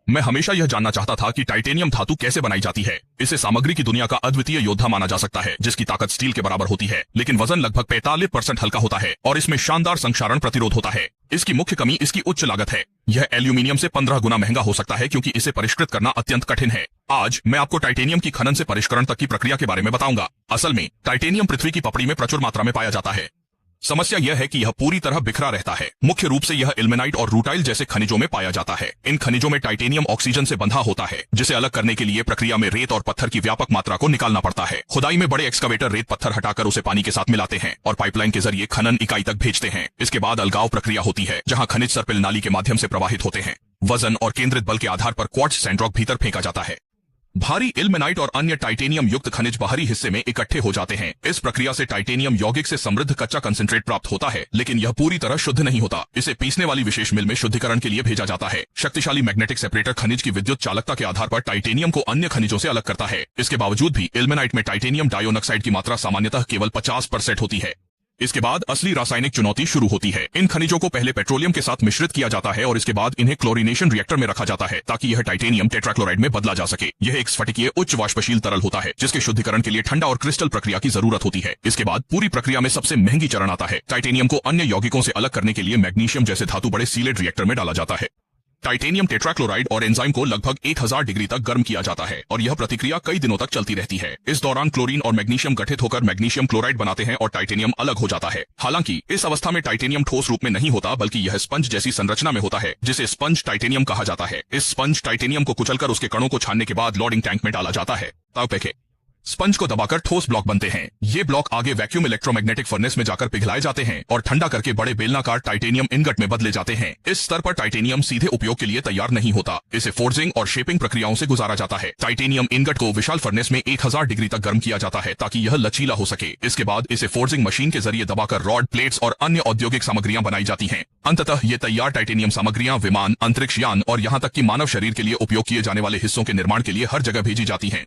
मैं हमेशा यह जानना चाहता था कि टाइटेनियम धातु कैसे बनाई जाती है। इसे सामग्री की दुनिया का अद्वितीय योद्धा माना जा सकता है, जिसकी ताकत स्टील के बराबर होती है, लेकिन वजन लगभग 45% हल्का होता है और इसमें शानदार संक्षारण प्रतिरोध होता है। इसकी मुख्य कमी इसकी उच्च लागत है। यह एल्यूमिनियम से 15 गुना महंगा हो सकता है क्योंकि इसे परिष्कृत करना अत्यंत कठिन है। आज मैं आपको टाइटेनियम की खनन से परिष्करण तक की प्रक्रिया के बारे में बताऊंगा। असल में टाइटेनियम पृथ्वी की पपड़ी में प्रचुर मात्रा में पाया जाता है। समस्या यह है कि यह पूरी तरह बिखरा रहता है। मुख्य रूप से यह इल्मेनाइट और रूटाइल जैसे खनिजों में पाया जाता है। इन खनिजों में टाइटेनियम ऑक्सीजन से बंधा होता है, जिसे अलग करने के लिए प्रक्रिया में रेत और पत्थर की व्यापक मात्रा को निकालना पड़ता है। खुदाई में बड़े एक्सकवेटर रेत पत्थर हटाकर उसे पानी के साथ मिलाते हैं और पाइपलाइन के जरिए खनन इकाई तक भेजते हैं। इसके बाद अलगाव प्रक्रिया होती है, जहां खनिज सर्पिल नाली के माध्यम से प्रवाहित होते हैं। वजन और केंद्रित बल के आधार पर क्वार्ट्ज सैंडरॉक भीतर फेंका जाता है। भारी इल्मेनाइट और अन्य टाइटेनियम युक्त खनिज बाहरी हिस्से में इकट्ठे हो जाते हैं। इस प्रक्रिया से टाइटेनियम यौगिक से समृद्ध कच्चा कंसंट्रेट प्राप्त होता है, लेकिन यह पूरी तरह शुद्ध नहीं होता। इसे पीसने वाली विशेष मिल में शुद्धिकरण के लिए भेजा जाता है। शक्तिशाली मैग्नेटिक सेपरेटर खनिज की विद्युत चालकता के आधार पर टाइटेनियम को अन्य खनिजों से अलग करता है। इसके बावजूद भी इल्मेनाइट में टाइटेनियम डाइऑक्साइड की मात्रा सामान्यतः केवल 50% होती है। इसके बाद असली रासायनिक चुनौती शुरू होती है। इन खनिजों को पहले पेट्रोलियम के साथ मिश्रित किया जाता है और इसके बाद इन्हें क्लोरीनेशन रिएक्टर में रखा जाता है ताकि यह टाइटेनियम टेट्राक्लोराइड में बदला जा सके। यह एक स्फटिकीय उच्च वाष्पशील तरल होता है, जिसके शुद्धिकरण के लिए ठंडा और क्रिस्टल प्रक्रिया की जरूरत होती है। इसके बाद पूरी प्रक्रिया में सबसे महंगी चरण आता है। टाइटेनियम को अन्य यौगिकों से अलग करने के लिए मैग्नीशियम जैसे धातु बड़े सीलेड रिएक्टर में डाला जाता है। टाइटेनियम टेट्राक्लोराइड और एंजाइम को लगभग 1000 डिग्री तक गर्म किया जाता है और यह प्रतिक्रिया कई दिनों तक चलती रहती है। इस दौरान क्लोरीन और मैग्नीशियम गठित होकर मैग्नीशियम क्लोराइड बनाते हैं और टाइटेनियम अलग हो जाता है। हालांकि इस अवस्था में टाइटेनियम ठोस रूप में नहीं होता, बल्कि यह स्पंज जैसी संरचना में होता है, जिसे स्पंज टाइटेनियम कहा जाता है। इस स्पंज टाइटेनियम को कुचलकर उसके कणों को छानने के बाद लोडिंग टैंक में डाला जाता है। स्पंज को दबाकर ठोस ब्लॉक बनते हैं। ये ब्लॉक आगे वैक्यूम इलेक्ट्रोमैग्नेटिक फर्नेस में जाकर पिघलाए जाते हैं और ठंडा करके बड़े बेलनाकार टाइटेनियम इनगट में बदले जाते हैं। इस स्तर पर टाइटेनियम सीधे उपयोग के लिए तैयार नहीं होता। इसे फोर्जिंग और शेपिंग प्रक्रियाओं से गुजारा जाता है। टाइटेनियम इनगट को विशाल फर्नेस में 1000 डिग्री तक गर्म किया जाता है ताकि यह लचीला हो सके। इसके बाद इसे फोर्जिंग मशीन के जरिए दबाकर रॉड, प्लेट्स और अन्य औद्योगिक सामग्रियां बनाई जाती हैं। अंततः ये तैयार टाइटेनियम सामग्रियां विमान, अंतरिक्ष यान और यहाँ तक कि मानव शरीर के लिए उपयोग किए जाने वाले हिस्सों के निर्माण के लिए हर जगह भेजी जाती हैं।